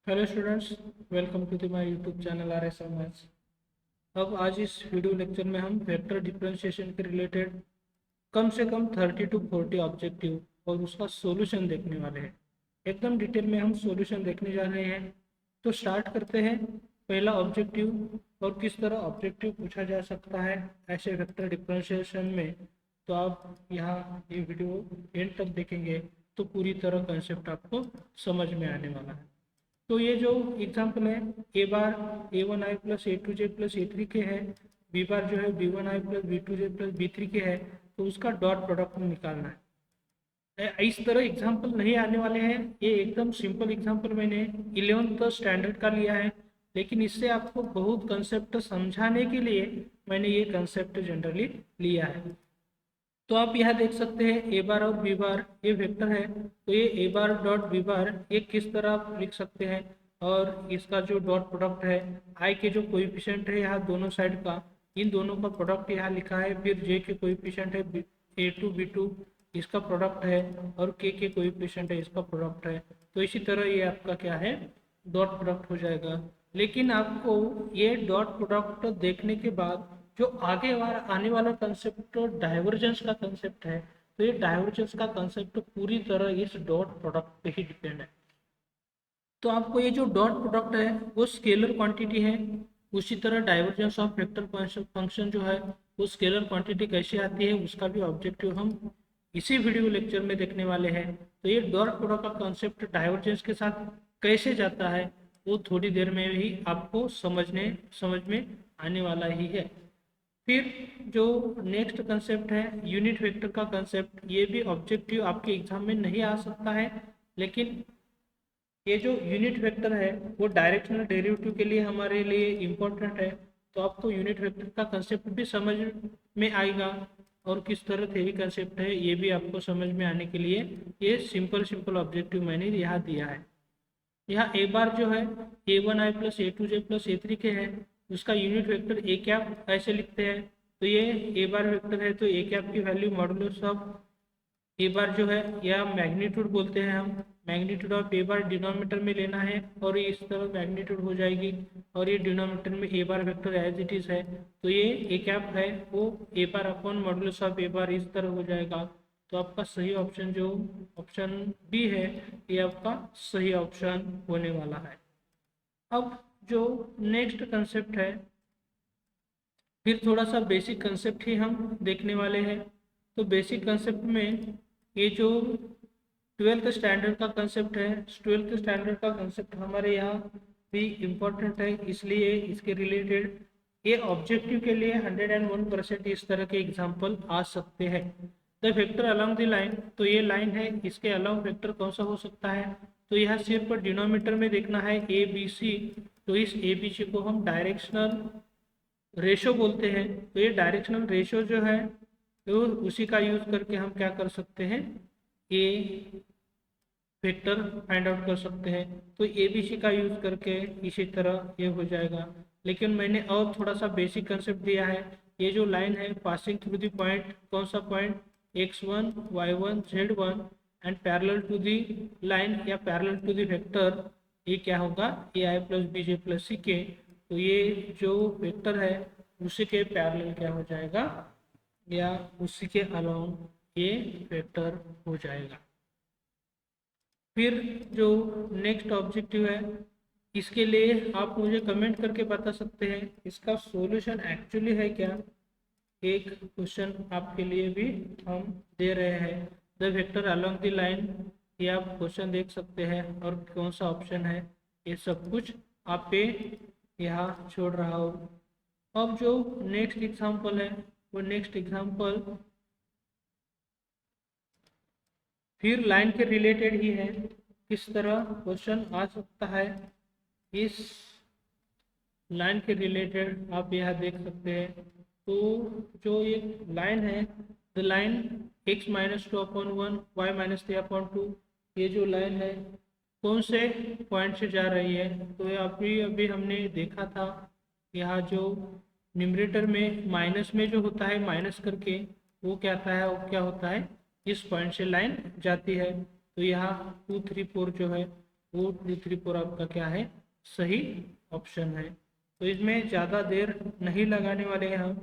Hello students, welcome to my YouTube channel R S M S. अब आज इस video lecture में हम वेक्टर डिफरेंशिएशन के रिलेटेड कम से कम 30 to 40 ऑब्जेक्टिव और उसका सॉल्यूशन देखने वाले हैं। एकदम डिटेल में हम सॉल्यूशन देखने जा रहे हैं। तो स्टार्ट करते हैं। पहला ऑब्जेक्टिव और किस तरह ऑब्जेक्टिव पूछा जा सकता है ऐसे वेक्टर डिफरेंशिएशन में। तो आप यहाँ ये वीडियो एंड तक देखेंगे तो पूरी तरह कंसेप्ट आपको समझ में आने वाला है। तो ये जो एग्जाम्पल है, ए बार A1i plus A2j plus A3 के है, बी बार जो है B1i plus B2j plus B3 के है, तो उसका डॉट प्रोडक्ट निकालना है। इस तरह एग्जाम्पल नहीं आने वाले हैं। ये एकदम सिंपल एग्जाम्पल मैंने 11th स्टैंडर्ड का लिया है, लेकिन इससे आपको बहुत कंसेप्ट समझाने के लिए मैंने ये कंसेप्ट जनरली लिया है। तो आप यहाँ देख सकते हैं ए बार और बी बार ये वेक्टर है, तो ये ए बार डॉट बी बार ये किस तरह आप लिख सकते हैं। और इसका जो डॉट प्रोडक्ट है, आई के जो कोएफिशिएंट है यहाँ दोनों साइड का, इन दोनों का प्रोडक्ट यहाँ लिखा है। फिर जे के कोएफिशिएंट है A2 B2, इसका प्रोडक्ट है, और के कोएफिशिएंट है, इसका प्रोडक्ट है। तो इसी तरह ये आपका क्या है, डॉट प्रोडक्ट हो जाएगा। लेकिन आपको ये डॉट प्रोडक्ट देखने के बाद जो आगे आने वाला कंसेप्ट डाइवर्जेंस का कंसेप्ट है, तो ये डाइवर्जेंस का कंसेप्ट पूरी तरह इस डॉट प्रोडक्ट पे ही डिपेंड है। तो आपको ये जो डॉट प्रोडक्ट है वो स्केलर क्वांटिटी है। उसी तरह डाइवर्जेंस ऑफ वेक्टर फंक्शन जो है वो स्केलर क्वांटिटी कैसे आती है उसका भी ऑब्जेक्टिव हम इसी वीडियो लेक्चर में देखने वाले हैं। तो ये डॉट प्रोडक्ट का कंसेप्ट डाइवर्जेंस के साथ कैसे जाता है वो थोड़ी देर में ही आपको समझ में आने वाला ही है। फिर जो नेक्स्ट कंसेप्ट है यूनिट वेक्टर का कंसेप्ट, ये भी ऑब्जेक्टिव आपके एग्जाम में नहीं आ सकता है, लेकिन ये जो यूनिट वेक्टर है वो डायरेक्शनल डेरिवेटिव के लिए हमारे लिए इम्पोर्टेंट है। तो आपको यूनिट वेक्टर का कंसेप्ट भी समझ में आएगा, और किस तरह थ्योरी कंसेप्ट है ये भी आपको समझ में आने के लिए ये सिंपल ऑब्जेक्टिव मैंने यहाँ दिया है। यहाँ ए बार जो है A1i plus A2j plus A3 के है, उसका यूनिट वेक्टर ए कैप ऐसे लिखते हैं। तो ये ए बार वेक्टर है, तो ए कैप की वैल्यू मॉडुलस ऑफ ए बार जो है या मैग्नीट्यूड बोलते हैं हम, magnitude of A bar denominator में लेना है, और ये इस तरह मैग्नीट्यूड हो जाएगी, और ये डिनोमिनेटर में ए बार वेक्टर एज इट इज है। तो ये ए कैप है वो ए बार अपॉन मॉडुलस ऑफ ए बार इस तरह हो जाएगा। तो आपका सही ऑप्शन जो ऑप्शन बी है ये आपका सही ऑप्शन होने वाला है। अब जो नेक्स्ट कंसेप्ट है, फिर थोड़ा सा बेसिक कंसेप्ट ही हम देखने वाले हैं। तो बेसिक कंसेप्ट में ये जो 12th स्टैंडर्ड का कंसेप्ट है, 12th स्टैंडर्ड का कंसेप्ट हमारे यहाँ भी इम्पोर्टेंट है, इसलिए इसके रिलेटेड ये ऑब्जेक्टिव के लिए 101% इस तरह के एग्जाम्पल आ सकते हैं। The vector along the line, तो ये लाइन है, इसके अलॉन्ग वेक्टर कौन सा हो सकता है। तो यहाँ सिर्फ डिनोमीटर में देखना है ABC, तो इस ABC को हम डायरेक्शनल रेशो बोलते हैं। तो ये डायरेक्शनल रेशो जो है तो उसी का यूज करके हम क्या कर सकते हैं, ये वेक्टर फाइंड आउट कर सकते हैं। तो ABC का यूज करके इसी तरह ये हो जाएगा। लेकिन मैंने और थोड़ा सा बेसिक कंसेप्ट दिया है। ये जो लाइन है पासिंग थ्रू द पॉइंट, कौन सा point, x1 y1 z1 and parallel to the line या पैरेलल टू द वेक्टर, ये क्या होगा, AI plus BJ plus CK। तो ये जो वेक्टर है उसी के पैरेलल क्या हो जाएगा, या उसी के अलाउंग ये वेक्टर हो जाएगा। फिर जो नेक्स्ट ऑब्जेक्टिव है, इसके लिए आप मुझे कमेंट करके बता सकते हैं इसका सॉल्यूशन एक्चुअली है क्या। एक क्वेश्चन आपके लिए भी हम दे रहे हैं, the vector along the line, ये आप क्वेश्चन देख सकते हैं, और कौन सा ऑप्शन है ये सब कुछ आप पे यहाँ छोड़ रहा हूँ। अब जो नेक्स्ट एग्जांपल है वो नेक्स्ट एग्जांपल फिर लाइन के रिलेटेड ही है, किस तरह क्वेश्चन आ सकता है इस लाइन के रिलेटेड आप यहाँ देख सकते हैं। तो जो ये लाइन है, द लाइन x-2/1 y-3/2, ये जो लाइन है कौन से पॉइंट से जा रही है। तो अभी अभी हमने देखा था यहाँ जो न्यूमरेटर में माइनस में जो होता है माइनस करके, वो क्या आता है, वो क्या होता है, इस पॉइंट से लाइन जाती है। तो यहाँ 2 3 4 जो है वो 2 3 4 आपका क्या है, सही ऑप्शन है। तो इसमें ज़्यादा देर नहीं लगाने वाले हैं हम,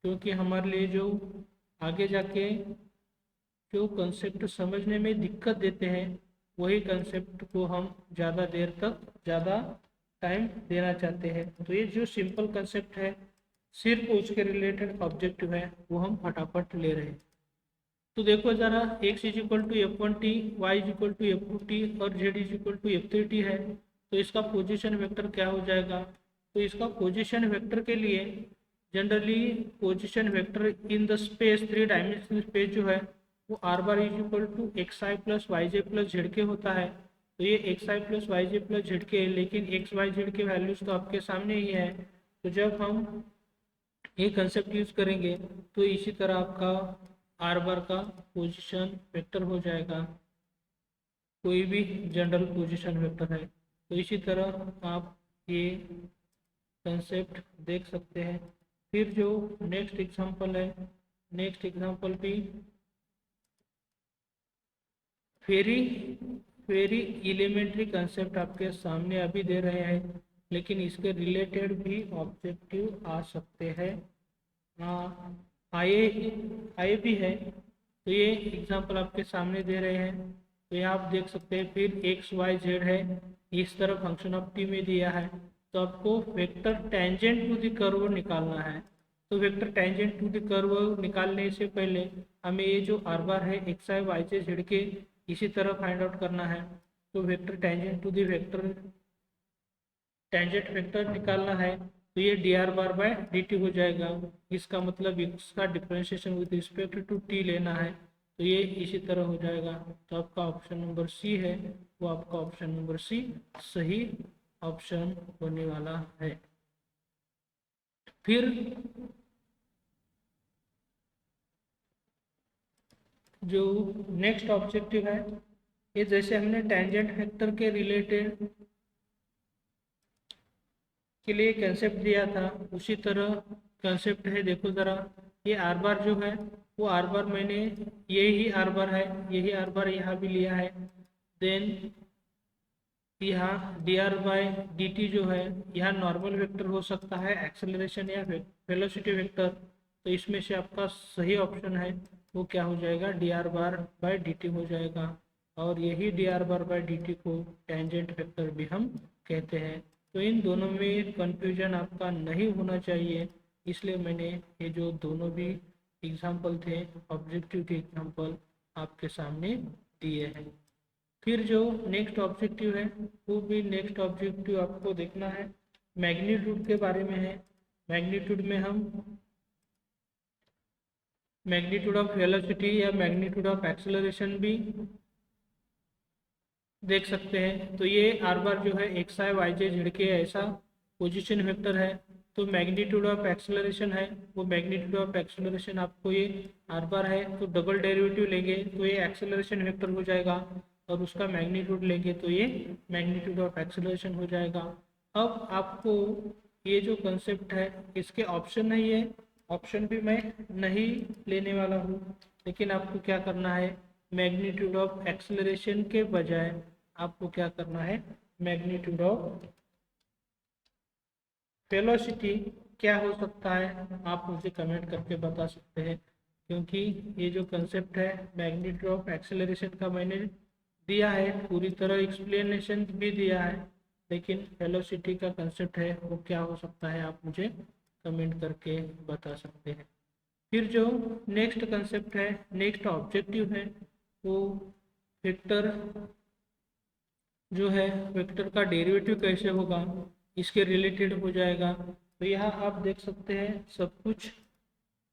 क्योंकि हमारे लिए जो आगे जाके जो कंसेप्ट समझने में दिक्कत देते हैं वही कंसेप्ट को हम ज़्यादा देर तक ज़्यादा टाइम देना चाहते हैं। तो ये जो सिंपल कंसेप्ट है, सिर्फ उसके रिलेटेड ऑब्जेक्टिव है, वो हम फटाफट ले रहे हैं। तो देखो ज़रा, x is equal to f1t, y is equal to f2t और z is equal to f3t है। तो इसका पोजीशन वेक्टर क्या हो जाएगा? तो इसका पोजीशन वेक्टर के लिए generally position vector in the space 3 dimensional space जो है वो R bar is equal to X I plus Y J plus Z K होता है। तो ये X I plus Y J plus Z K है, लेकिन एक्स वाई जेड के वैल्यूज तो आपके सामने ही है। तो जब हम ये कंसेप्ट यूज करेंगे तो इसी तरह आपका आर बार का पोजीशन वेक्टर हो जाएगा, कोई भी जनरल पोजीशन वेक्टर है। तो इसी तरह आप ये कंसेप्ट देख सकते हैं। फिर जो नेक्स्ट एग्जांपल है, नेक्स्ट एग्जांपल भी वेरी वेरी एलिमेंट्री कंसेप्ट आपके सामने अभी दे रहे हैं, लेकिन इसके रिलेटेड भी ऑब्जेक्टिव आ सकते हैं, आए आए भी है। तो ये एग्जांपल आपके सामने दे रहे हैं, तो ये आप देख सकते हैं। फिर एक्स वाई जेड है, इस तरह फंक्शन ऑफ टी में दिया है, तो आपको vector tangent to the curve निकालना है। तो vector tangent to the curve निकालने से पहले हमें ये जो आर बार है X I Y J Z K इसी तरह फाइंड आउट करना है। तो vector tangent to the vector tangent vector निकालना है, तो ये D R bar by D T हो जाएगा। इसका मतलब इसका differentiation with respect to T लेना है, तो ये इसी तरह हो जाएगा। तो आपका ऑप्शन नंबर सी है, वो आपका ऑप्शन नंबर सी सही ऑप्शन होने वाला है। फिर जो नेक्स्ट ऑब्जेक्टिव है, ये जैसे हमने टेंजेंट वेक्टर के रिलेटेड के लिए कंसेप्ट दिया था, उसी तरह कंसेप्ट है। देखो ज़रा, ये आर बार जो है वो आर बार मैंने यही आर बार है, यही आर बार यहाँ भी लिया है। देन यहाँ D R by d T जो है, यहाँ नॉर्मल वेक्टर हो सकता है, एक्सेलरेशन या वेलोसिटी वेक्टर। तो इसमें से आपका सही ऑप्शन है वो क्या हो जाएगा, D R bar by d T हो जाएगा। और यही D R bar by d T को टेंजेंट वेक्टर भी हम कहते हैं। तो इन दोनों में कंफ्यूजन आपका नहीं होना चाहिए, इसलिए मैंने ये जो दोनों भी एग्जाम्पल थे ऑब्जेक्टिव के एग्जाम्पल आपके सामने दिए हैं। फिर जो नेक्स्ट ऑब्जेक्टिव है, वो भी नेक्स्ट ऑब्जेक्टिव आपको देखना है, मैग्नीट्यूड के बारे में है। मैग्नीट्यूड में हम मैग्नीट्यूड ऑफ वेलोसिटी या मैग्नीट्यूड ऑफ एक्सेलरेशन भी देख सकते हैं। तो ये आर बार जो है X I Y J Z के ऐसा पोजीशन वेक्टर है। तो मैग्नीट्यूड ऑफ एक्सेलरेशन है, वो मैग्नीट्यूड ऑफ एक्सेलरेशन आपको ये आर बार है, तो डबल डेरिवेटिव लेंगे तो ये एक्सेलरेशन वेक्टर हो जाएगा, और उसका मैग्नीट्यूड लेंगे तो ये मैग्नीट्यूड ऑफ एक्सेलरेशन हो जाएगा। अब आपको ये जो कंसेप्ट है इसके ऑप्शन नहीं है, ऑप्शन भी मैं नहीं लेने वाला हूँ, लेकिन आपको क्या करना है, मैग्नीट्यूड ऑफ एक्सेलरेशन के बजाय आपको क्या करना है, मैग्नीट्यूड ऑफ वेलोसिटी क्या हो सकता है आप मुझे कमेंट करके बता सकते हैं। क्योंकि ये जो कंसेप्ट है मैग्नीट्यूड ऑफ एक्सेलरेशन का मैंने दिया है, पूरी तरह एक्सप्लेनेशन भी दिया है, लेकिन वेलोसिटी का कंसेप्ट है वो क्या हो सकता है आप मुझे कमेंट करके बता सकते हैं। फिर जो नेक्स्ट कंसेप्ट है, नेक्स्ट ऑब्जेक्टिव है, वो वेक्टर जो है वेक्टर का डेरिवेटिव कैसे होगा इसके रिलेटेड हो जाएगा। तो यहाँ आप देख सकते हैं सब कुछ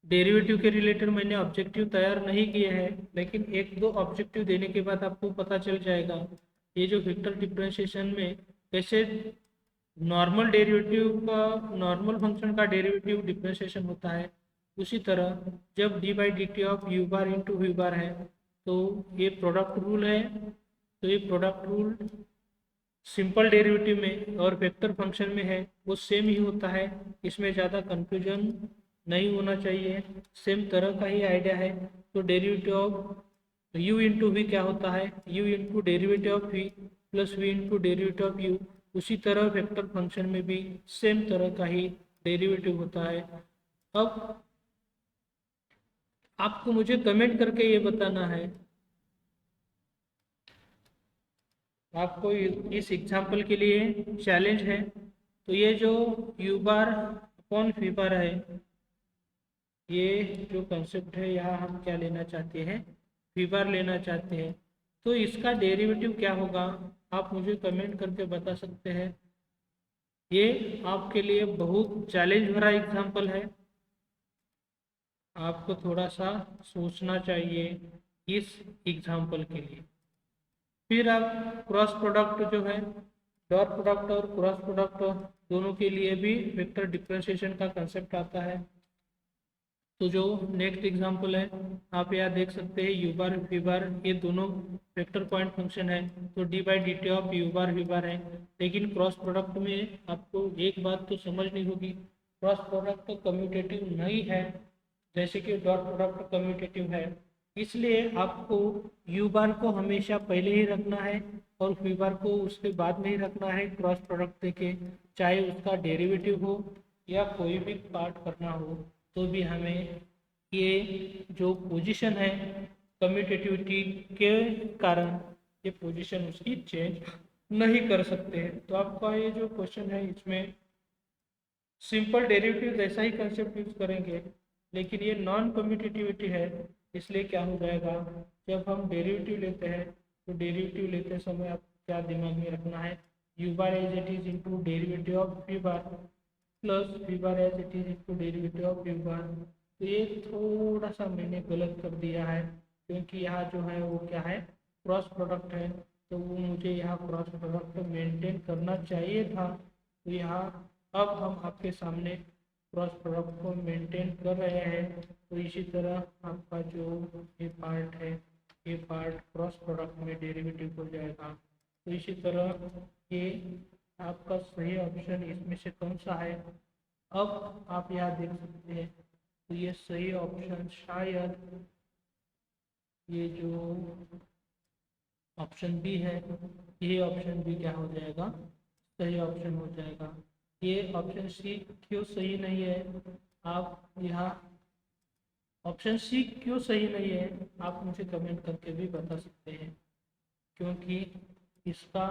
डेरिवेटिव के रिलेटेड मैंने ऑब्जेक्टिव तैयार नहीं किए हैं, लेकिन एक दो ऑब्जेक्टिव देने के बाद आपको पता चल जाएगा ये जो वेक्टर डिफरेंशिएशन में कैसे नॉर्मल डेरिवेटिव का, नॉर्मल फंक्शन का डेरिवेटिव डिफरेंशिएशन होता है। उसी तरह जब d by d t of u bar into v bar है, तो ये प्रोडक्ट रूल है। तो ये प्रोडक्ट रूल सिंपल डेरिवेटिव में और वेक्टर फंक्शन में है वो सेम ही होता है, इसमें ज़्यादा कंफ्यूजन नहीं होना चाहिए, सेम तरह का ही आइडिया है। तो derivative of U into V क्या होता है, U into derivative of V, plus V into derivative of U, उसी तरह वेक्टर फंक्शन में भी सेम तरह का ही डेरिवेटिव होता है। अब आपको मुझे कमेंट करके ये बताना है, आपको इस एग्जाम्पल के लिए चैलेंज है। तो ये जो you bar upon we bar है, ये जो कंसेप्ट है यहाँ हम क्या लेना चाहते हैं, वी बार लेना चाहते हैं। तो इसका डेरिवेटिव क्या होगा आप मुझे कमेंट करके बता सकते हैं। ये आपके लिए बहुत चैलेंज भरा एग्जाम्पल है, आपको थोड़ा सा सोचना चाहिए इस एग्जाम्पल के लिए। फिर आप क्रॉस प्रोडक्ट जो है, डॉट प्रोडक्ट और क्रॉस प्रोडक्ट दोनों के लिए भी वेक्टर डिफरेंशिएशन का कंसेप्ट आता है। तो जो नेक्स्ट एग्जांपल है आप यहाँ देख सकते हैं, यू बार वी बार ये दोनों वेक्टर पॉइंट फंक्शन है, तो d by d t of u bar v bar है। लेकिन क्रॉस प्रोडक्ट में आपको एक बात तो समझनी होगी, क्रॉस प्रोडक्ट कम्यूटेटिव नहीं है जैसे कि डॉट प्रोडक्ट कम्यूटेटिव है। इसलिए आपको यू बार को हमेशा पहले ही रखना है और वी बार को उसके बाद में ही रखना है क्रॉस प्रोडक्ट देके, चाहे उसका डेरिवेटिव हो या कोई भी पार्ट करना हो तो भी हमें ये जो पोजीशन है कम्यूटेटिविटी के कारण ये पोजीशन उसकी चेंज नहीं कर सकते हैं। तो आपका ये जो क्वेश्चन है इसमें सिंपल डेरिवेटिव जैसा ही कंसेप्ट यूज करेंगे, लेकिन ये नॉन कम्यूटेटिविटी है। इसलिए क्या हो जाएगा, जब हम डेरिवेटिव लेते हैं तो डेरिवेटिव लेते समय आप क्या दिमाग में रखना है, u bar as it is into derivative of v bar plus v bar as it is into derivative of v bar. तो ये थोड़ा सा मैंने गलत कर दिया है, क्योंकि यहाँ जो है वो क्या है, क्रॉस प्रोडक्ट है, तो वो मुझे यहाँ क्रॉस प्रोडक्ट मेंटेन करना चाहिए था। तो यहाँ अब हम आपके सामने क्रॉस प्रोडक्ट को मेंटेन कर रहे हैं। तो इसी तरह आपका जो ये पार्ट है, ये पार्ट क्रॉस प्रोडक्ट में डेरिवेटिव हो जाएगा। तो इसी तरह ये आपका सही ऑप्शन इसमें से कौन सा है, अब आप यहाँ देख सकते हैं। तो ये सही ऑप्शन शायद ये जो ऑप्शन बी है, ये ऑप्शन बी क्या हो जाएगा, सही ऑप्शन हो जाएगा। ये ऑप्शन सी क्यों सही नहीं है, आप यहाँ ऑप्शन सी क्यों सही नहीं है आप मुझे कमेंट करके भी बता सकते हैं, क्योंकि इसका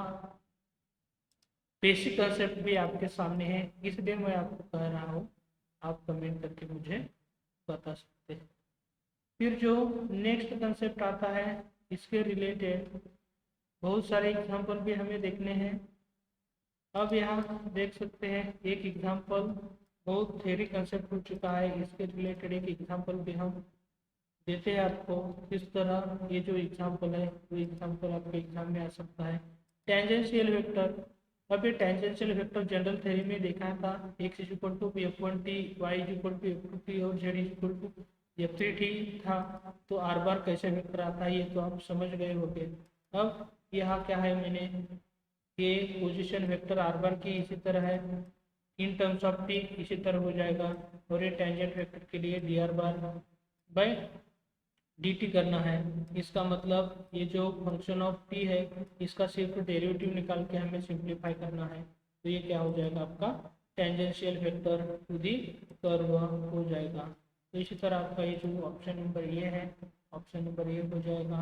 बेसिक कंसेप्ट भी आपके सामने है, इसलिए मैं आपको कह रहा हूँ, आप कमेंट करके मुझे बता सकते हैं। फिर जो नेक्स्ट कंसेप्ट आता है, इसके रिलेटेड बहुत सारे एग्जाम्पल भी हमें देखने हैं। अब यहाँ देख सकते हैं एक एग्जाम्पल बहुत थ्योरी कंसेप्ट हो चुका है, इसके रिलेटेड एक एग्जाम्पल भी हम देते हैं आपको। किस तरह ये जो एग्जाम्पल है वो एग्जाम्पल आपके एग्जाम में आ सकता है। टेंजेंशियल वेक्टर, अब ये टेंजेंशियल वेक्टर जनरल थ्योरी में देखा था, x equal to f1t, y equal to f2t और z इक्वल टू f3t था। तो आर बार कैसे वेक्टर आता है ये तो आप समझ गए होंगे। अब यहाँ क्या है, मैंने ये पोजीशन वेक्टर आर बार की इसी तरह है, इन टर्म्स ऑफ टी इसी तरह हो जाएगा, और ये टेंजेंट वेक्टर के लिए D R bar by D T करना है। इसका मतलब ये जो फंक्शन ऑफ टी है इसका सिर्फ डेरिवेटिव निकाल के हमें सिंप्लीफाई करना है। तो ये क्या हो जाएगा, आपका tangential vector to the curve हो जाएगा। तो इसी तरह आपका ये जो ऑप्शन नंबर ये है, ऑप्शन नंबर ये हो जाएगा।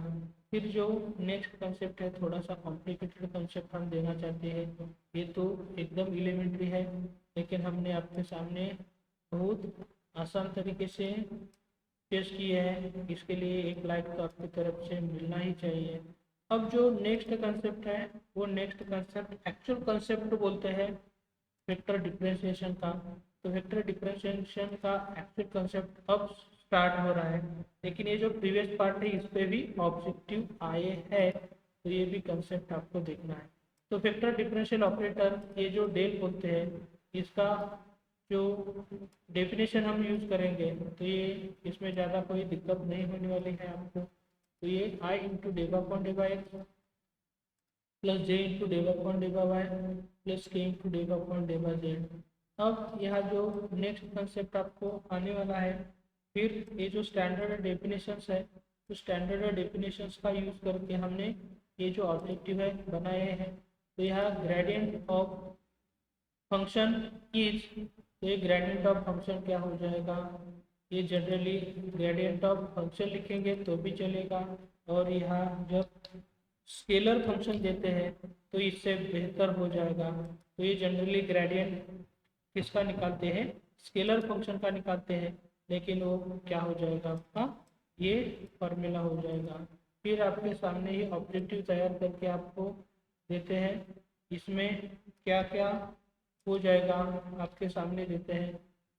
फिर जो नेक्स्ट कंसेप्ट है, थोड़ा सा कॉम्प्लिकेटेड कंसेप्ट हम देना चाहते हैं। ये तो एकदम एलिमेंट्री है, लेकिन हमने आपके सामने बहुत आसान तरीके से पेश किए हैं, इसके लिए एक लाइक तो आपकी तरफ से मिलना ही चाहिए। अब जो नेक्स्ट कंसेप्ट है वो नेक्स्ट कंसेप्ट एक्चुअल कंसेप्ट बोलते हैं वेक्टर डिफरेंशिएशन का। तो वेक्टर डिफरेंशिएशन का एक्चुअल कंसेप्ट अब स्टार्ट हो रहा है, लेकिन ये जो प्रीवियस पार्ट है इस पे भी ऑब्जेक्टिव आए हैं, तो ये भी कंसेप्ट आपको देखना है। तो वेक्टर डिफरेंशियल ऑपरेटर, ये जो डेल बोलते हैं, इसका जो डेफिनेशन हम यूज करेंगे तो ये इसमें ज़्यादा कोई दिक्कत नहीं होने वाली है आपको। तो ये आई into डेवा upon डेवा x plus j into डेवा upon डेवा Y plus k into डेवा upon डेवा Z. अब यहाँ जो नेक्स्ट कंसेप्ट आपको आने वाला है, फिर ये जो स्टैंडर्ड डेफिनेशंस है, तो स्टैंडर्ड डेफिनेशंस का यूज़ करके हमने ये जो ऑब्जेक्टिव है बनाए हैं, तो यहाँ ग्रेडियंट ऑफ फंक्शन इज, तो ये ग्रेडियंट ऑफ फंक्शन क्या हो जाएगा, ये जनरली ग्रेडियंट ऑफ फंक्शन लिखेंगे तो भी चलेगा, और यहाँ जब स्केलर फंक्शन देते हैं तो इससे बेहतर हो जाएगा। तो ये जनरली ग्रेडियंट किसका निकालते हैं, स्केलर फंक्शन का निकालते हैं, लेकिन वो क्या हो जाएगा आपका, ये फॉर्मूला हो जाएगा। फिर आपके सामने ही ऑब्जेक्टिव तैयार करके आपको देते हैं, इसमें क्या क्या हो जाएगा आपके सामने देते हैं।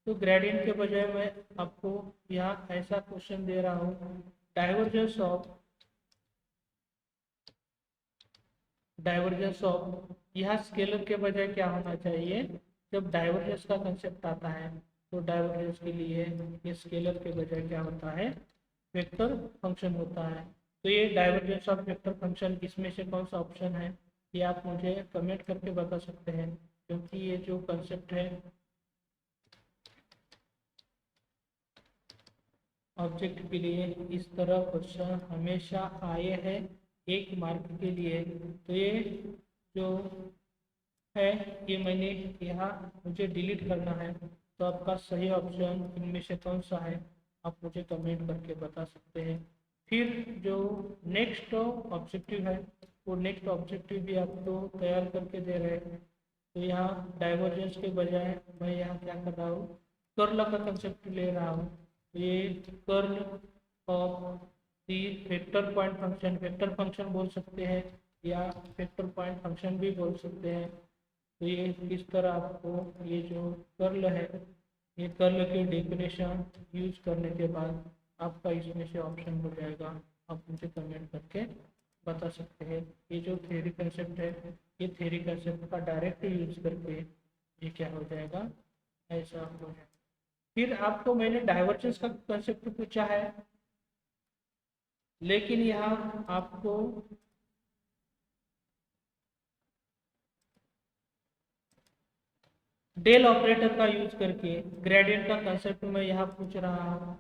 तो ग्रेडियंट के बजाय मैं आपको यहाँ ऐसा क्वेश्चन दे रहा हूँ, डाइवर्जेंस ऑफ यहाँ स्केलर के बजाय क्या होना चाहिए, जब डाइवर्जेंस का कंसेप्ट आता है तो डाइवर्जेंस के लिए ये स्केलर के बजाय क्या होता है, वेक्टर फंक्शन होता है। तो ये डाइवर्जेंस ऑफ वेक्टर फंक्शन इसमें से कौन सा ऑप्शन है, ये आप मुझे कमेंट करके बता सकते हैं, क्योंकि ये जो कंसेप्ट है ऑब्जेक्ट के लिए इस तरह क्वेश्चन हमेशा आए हैं 1 मार्क के लिए। तो ये जो है ये मैंने यहाँ मुझे डिलीट करना है, तो आपका सही ऑप्शन इनमें से कौन सा है आप मुझे कमेंट करके बता सकते हैं। फिर जो नेक्स्ट ऑब्जेक्टिव है वो नेक्स्ट ऑब्जेक्टिव भी आपको तैयार करके दे रहे हैं। तो यहाँ डाइवर्जेंस के बजाय मैं यहाँ क्या कर रहा हूँ, कर्ल का कंसेप्ट ले रहा हूँ। तो ये curl of the vector point function, vector function बोल सकते हैं या वेक्टर पॉइंट फंक्शन भी बोल सकते हैं। तो ये इस तरह आपको ये जो कर्ल है, ये कर्ल की डेफिनेशन यूज करने के बाद आपका इसमें से ऑप्शन हो जाएगा, आप मुझे कमेंट करके बता सकते हैं। ये जो थ्योरी कंसेप्ट है, ये थ्योरी कंसेप्ट का डायरेक्ट यूज करके ये क्या हो जाएगा, ऐसा हो जाएगा। फिर आपको मैंने डाइवर्जेंस का कंसेप्ट पूछा है, लेकिन यहाँ आपको डेल ऑपरेटर का यूज करके ग्रेडियंट का कंसेप्ट मैं यहाँ पूछ रहा हूँ।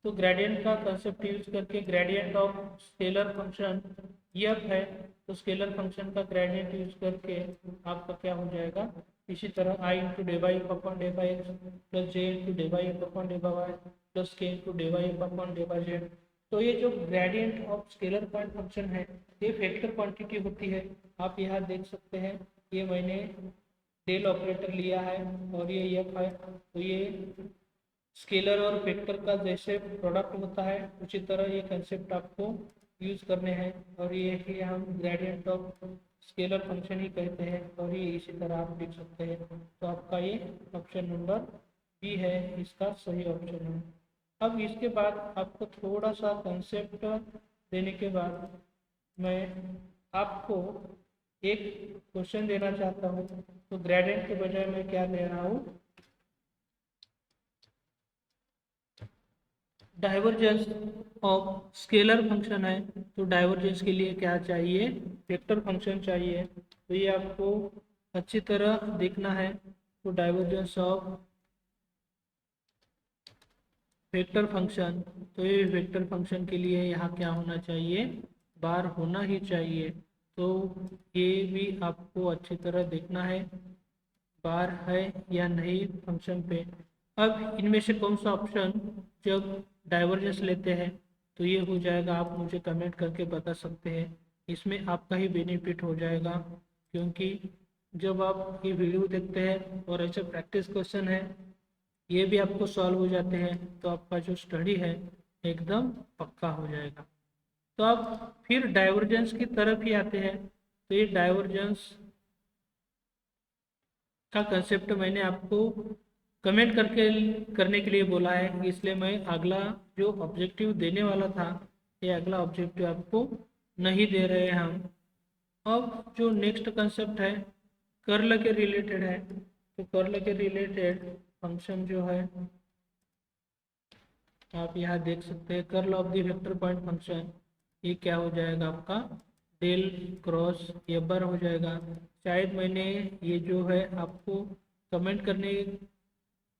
तो ग्रेडियंट का कंसेप्ट यूज करके gradient of scalar function f है, तो स्केलर फंक्शन का ग्रेडियंट यूज करके आपका क्या हो जाएगा, इसी तरह i into del by F upon day by x plus j into del by F upon day by y plus k into del by F upon day by Z. तो ये जो gradient of scalar point function है ये vector quantity होती है। आप यहाँ देख सकते हैं ये मैंने डेल ऑपरेटर लिया है और ये एफ है, तो ये स्केलर और वेक्टर का जैसे प्रोडक्ट होता है उसी तरह ये कंसेप्ट आपको यूज करने हैं, और ये ही हम ग्रेडियंट ऑफ स्केलर फंक्शन ही कहते हैं, और ये इसी तरह आप लिख सकते हैं। तो आपका ये ऑप्शन नंबर बी है, इसका सही ऑप्शन है। अब इसके बाद आपको थोड़ा सा कंसेप्ट देने के बाद मैं आपको एक क्वेश्चन देना चाहता हूँ। तो ग्रेडियंट के बजाय मैं क्या ले रहा हूँ, डाइवर्जेंस ऑफ स्केलर फंक्शन है। तो डाइवर्जेंस के लिए क्या चाहिए, वेक्टर फंक्शन चाहिए। तो ये आपको अच्छी तरह देखना है। तो डाइवर्जेंस ऑफ वेक्टर फंक्शन, तो ये वेक्टर फंक्शन के लिए यहाँ क्या होना चाहिए, बार होना ही चाहिए। तो ये भी आपको अच्छी तरह देखना है बार है या नहीं फंक्शन पे। अब इनमें से कौन सा ऑप्शन जब डाइवर्जेंस लेते हैं तो ये हो जाएगा, आप मुझे कमेंट करके बता सकते हैं। इसमें आपका ही बेनिफिट हो जाएगा, क्योंकि जब आप ये वीडियो देखते हैं और ऐसे प्रैक्टिस क्वेश्चन है ये भी आपको सॉल्व हो जाते हैं, तो आपका जो स्टडी है एकदम पक्का हो जाएगा। तो आप फिर डाइवर्जेंस की तरफ ही आते हैं। तो ये डाइवर्जेंस का कंसेप्ट मैंने आपको कमेंट करके करने के लिए बोला है, इसलिए मैं अगला जो ऑब्जेक्टिव देने वाला था ये अगला ऑब्जेक्टिव आपको नहीं दे रहे हैं हम। अब जो नेक्स्ट कंसेप्ट है कर्ल के रिलेटेड है। तो कर्ल के रिलेटेड फंक्शन जो है आप यहाँ देख सकते हैं, curl of the vector point function ये क्या हो जाएगा आपका, डेल क्रॉस ये बार हो जाएगा। शायद मैंने ये जो है आपको कमेंट करने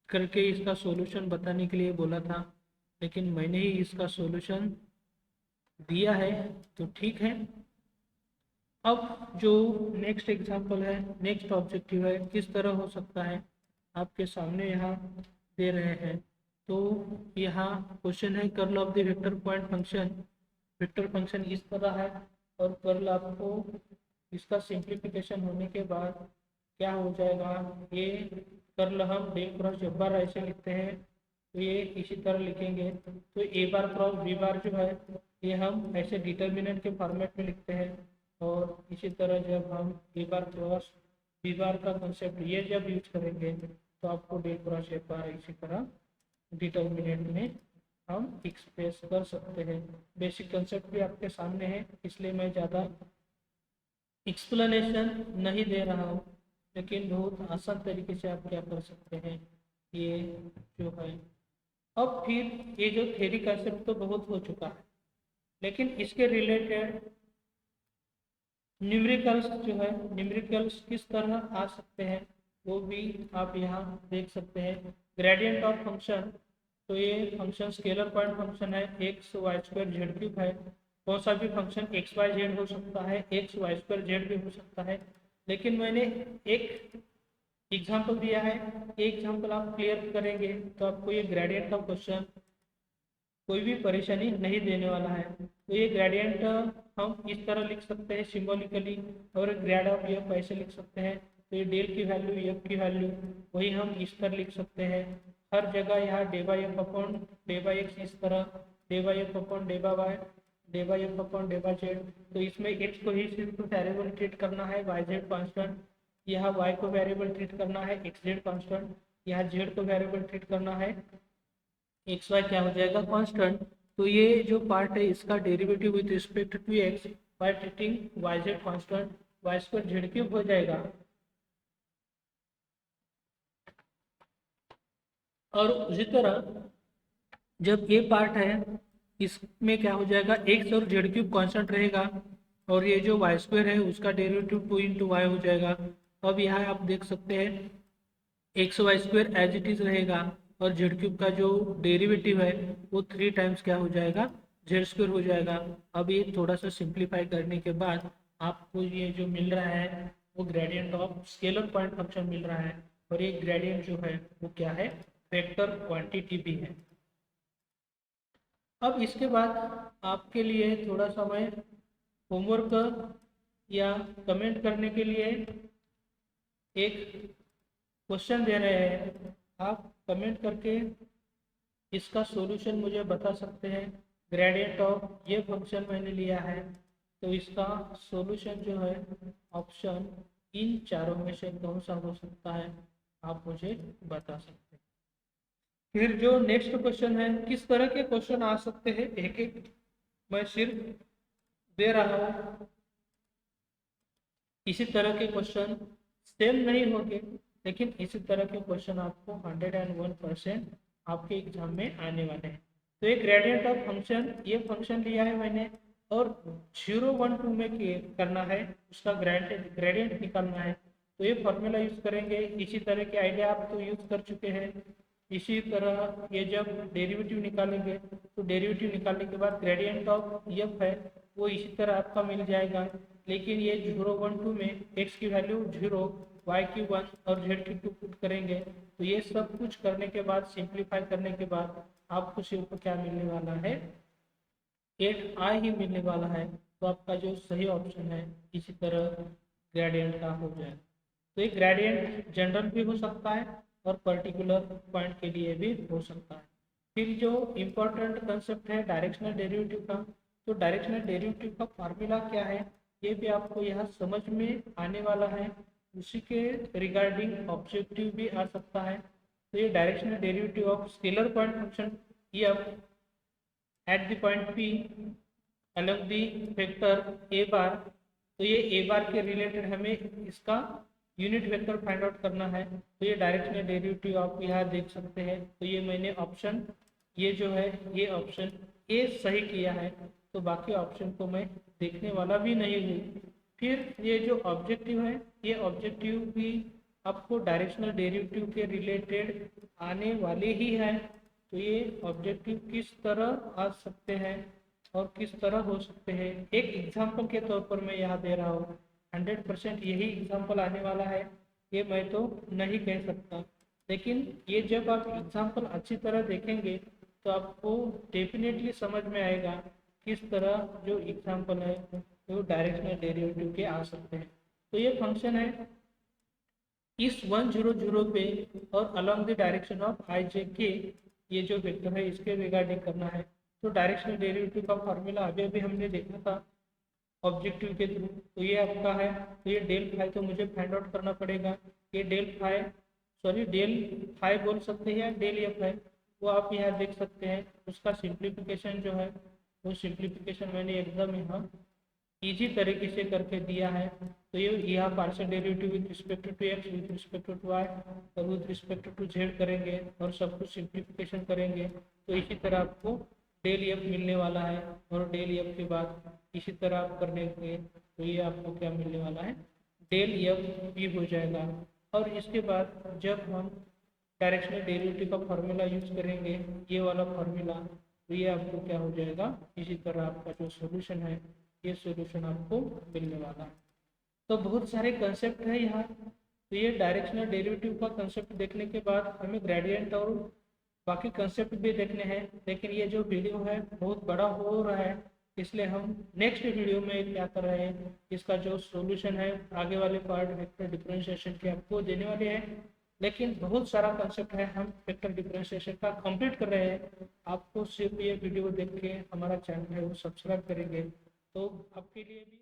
करके इसका सॉल्यूशन बताने के लिए बोला था, लेकिन मैंने ही इसका सॉल्यूशन दिया है, तो ठीक है। अब जो नेक्स्ट एग्जांपल है, नेक्स्ट ऑब्जेक्टिव है, किस तरह हो सकता है आपके सामने यहाँ दे रहे हैं। तो यहाँ क्वेश्चन है curl of the vector point function. Vector function इस तरह है और कर्ल आपको इसका सिंप्लीफिकेशन होने के बाद क्या हो जाएगा, ये कर्ल हम डेल क्रॉस जब बार ऐसे लिखते हैं तो ये इसी तरह लिखेंगे। तो ए बार क्रॉस बी बार जो है ये हम ऐसे डिटर्मिनेंट के फॉर्मेट में लिखते हैं। और इसी तरह जब हम ए बार क्रॉस बी बार का कंसेप्ट ये जब यूज करेंगे तो आपको डेल क्रॉस ए बार इसी तरह डिटर्मिनेंट में हम एक्सप्रेस कर सकते हैं। बेसिक कंसेप्ट भी आपके सामने है, इसलिए मैं ज़्यादा एक्सप्लेनेशन नहीं दे रहा हूँ, लेकिन बहुत आसान तरीके से आप क्या कर सकते हैं ये जो है। अब फिर ये जो थ्योरी कंसेप्ट तो बहुत हो चुका है, लेकिन इसके रिलेटेड न्यूमेरिकल्स जो है, न्यूमेरिकल्स किस तरह आ सकते हैं वो भी आप यहाँ देख सकते हैं। ग्रेडियंट ऑफ फंक्शन, तो ये फंक्शन स्केलर पॉइंट फंक्शन है, X Y square Z cube है। कौन सा भी फंक्शन एक्स वाई जेड हो सकता है, एक्स वाई स्क्वायर जेड भी हो सकता है। लेकिन मैंने एक एग्जाम्पल दिया है, एग्जाम्पल आप क्लियर करेंगे तो आपको ये ग्रेडियंट का क्वेश्चन कोई भी परेशानी नहीं देने वाला है। तो ये ग्रेडियंट हम इस तरह लिख सकते हैं सिंबॉलिकली, और ग्रेड ऑफ एफ ऐसे लिख सकते हैं। तो ये डेल की वैल्यू एफ की वैल्यू वही हम इस तरह लिख सकते हैं। हर जगह यहाँ d by F upon day by X, इस तरह d by F upon day by Y, d by F upon day by Z. तो इसमें एक्स को ही सिर्फ वेरिएबल ट्रीट करना है, वाई जेड कॉन्स्टेंट। यहाँ वाई को वेरिएबल ट्रीट करना है, एक्स जेड कॉन्स्टेंट। यहाँ जेड को वेरिएबल ट्रीट करना है, एक्स वाई क्या हो जाएगा कांस्टेंट। तो ये जो पार्ट है इसका derivative with respect to X by treating Y Z constant, Y square Z cube हो जाएगा। और उसी तरह जब ये पार्ट है इसमें क्या हो जाएगा, एक्स और जेड क्यूब कांस्टेंट रहेगा, और ये जो वाई स्क्वायर है उसका डेरिवेटिव 2 इंटू वाई हो जाएगा। अब यहाँ आप देख सकते हैं X Y square as it is रहेगा, और जेड क्यूब का जो डेरिवेटिव है वो 3 टाइम्स क्या हो जाएगा, जेड स्क्वायर हो जाएगा। अब ये थोड़ा सा सिंप्लीफाई करने के बाद आपको ये जो मिल रहा है वो gradient of scalar point function मिल रहा है, और ये ग्रेडियंट जो है वो क्या है, वेक्टर क्वांटिटी भी है। अब इसके बाद आपके लिए थोड़ा सा मैं होमवर्क या कमेंट करने के लिए एक क्वेश्चन दे रहे हैं, आप कमेंट करके इसका सॉल्यूशन मुझे बता सकते हैं। ग्रेडियंट ऑफ ये फंक्शन मैंने लिया है, तो इसका सॉल्यूशन जो है ऑप्शन इन चारों में से कौन सा हो सकता है आप मुझे बता सकते हैं। फिर जो नेक्स्ट क्वेश्चन है, किस तरह के क्वेश्चन आ सकते हैं, एक एक मैं सिर्फ दे रहा हूँ। इसी तरह के क्वेश्चन सेम नहीं होंगे, लेकिन इसी तरह के क्वेश्चन आपको 101% आपके एग्जाम में आने वाले हैं। तो एक ग्रेडियंट ऑफ फंक्शन, ये फंक्शन लिया है मैंने, और 0 1 2 में करना है, उसका ग्रेडियंट निकालना है। तो ये फॉर्मूला यूज करेंगे। इसी तरह के आइडिया आप तो यूज कर चुके हैं। इसी तरह ये जब डेरिवेटिव निकालेंगे तो डेरिवेटिव निकालने के बाद ग्रेडियंट ऑफ एफ है वो इसी तरह आपका मिल जाएगा। लेकिन ये 0 1 2 में एक्स की वैल्यू 0, वाई की 1 और जेड की 2 पुट करेंगे। तो ये सब कुछ करने के बाद, सिंप्लीफाई करने के बाद आपको सिर्फ क्या मिलने वाला है, 8i ही मिलने वाला है। तो आपका जो सही ऑप्शन है इसी तरह ग्रेडियंट का हो जाए। तो एक ग्रेडियंट जनरल भी हो सकता है और पर्टिकुलर पॉइंट के लिए भी हो सकता है। फिर जो इम्पोर्टेंट कंसेप्ट है डायरेक्शनल डेरिवेटिव का, तो डायरेक्शनल डेरिवेटिव का फार्मूला क्या है ये भी आपको यहाँ समझ में आने वाला है। उसी के रिगार्डिंग ऑब्जेक्टिव भी आ सकता है। तो ये directional derivative of scalar point function F at the point P अलग दी वेक्टर ए बार। तो ये ए बार के रिलेटेड हमें इसका यूनिट वेक्टर फाइंड आउट करना है। तो ये डायरेक्शनल डेरिवेटिव आप यहाँ देख सकते हैं। तो ये मैंने ऑप्शन, ये जो है ये ऑप्शन ए सही किया है, तो बाकी ऑप्शन को मैं देखने वाला भी नहीं हूँ। फिर ये जो ऑब्जेक्टिव है, ये ऑब्जेक्टिव भी आपको डायरेक्शनल डेरिवेटिव के रिलेटेड आने वाले ही है। तो ये ऑब्जेक्टिव किस तरह आ सकते हैं और किस तरह हो सकते हैं, एक एग्जाम्पल के तौर पर मैं यहाँ दे रहा हूँ। 100% यही एग्जाम्पल आने वाला है ये मैं तो नहीं कह सकता, लेकिन ये जब आप एग्जाम्पल अच्छी तरह देखेंगे तो आपको डेफिनेटली समझ में आएगा किस तरह जो एग्जाम्पल है वो डायरेक्शनल डेरिवेटिव के आ सकते हैं। तो ये फंक्शन है इस 100 पे और अलॉन्ग द डायरेक्शन ऑफ आई जे के, ये जो वेक्टर है इसके रिगार्डिंग करना है। तो डायरेक्शनल डेरिवेटिव का फॉर्मूला अभी अभी हमने देखा था ऑब्जेक्टिव के थ्रू। तो ये आपका है, तो ये डेल फाई तो मुझे फाइंड आउट करना पड़ेगा। ये del phi, sorry del phi बोल सकते हैं या डेल एफ है, वो आप यहाँ देख सकते हैं। उसका सिंप्लीफिकेशन जो है वो सिंप्लीफिकेशन मैंने एकदम यहाँ इजी तरीके से करके दिया है। तो ये यहाँ partial derivative with respect to X, with respect to Y और विथ रिस्पेक्ट टू जेड करेंगे और सब कुछ सिंप्लीफिकेशन करेंगे। तो इसी तरह आपको डेल एफ मिलने वाला है, और डेल एफ के बाद इसी तरह आप करने के तो ये आपको क्या मिलने वाला है, डेल एफ भी हो जाएगा। और इसके बाद जब हम डायरेक्शनल डेरिवेटिव का फार्मूला यूज करेंगे, ये वाला फार्मूला, तो ये आपको क्या हो जाएगा, इसी तरह आपका जो सोल्यूशन है ये सोल्यूशन आपको मिलने वाला है। तो बहुत सारे कंसेप्ट है यहाँ। तो ये डायरेक्शनल डेरिवेटिव का कंसेप्ट देखने के बाद हमें ग्रेडियंट और बाकी कंसेप्ट भी देखने हैं, लेकिन ये जो वीडियो है बहुत बड़ा हो रहा है, इसलिए हम नेक्स्ट वीडियो में क्या कर रहे हैं, इसका जो सॉल्यूशन है आगे वाले पार्ट वेक्टर डिफरेंशिएशन के आपको देने वाले हैं। लेकिन बहुत सारा कंसेप्ट है, हम वेक्टर डिफरेंशिएशन का कंप्लीट कर रहे हैं। आपको सिर्फ ये वीडियो देख के हमारा चैनल है वो सब्सक्राइब करेंगे तो आपके लिए भी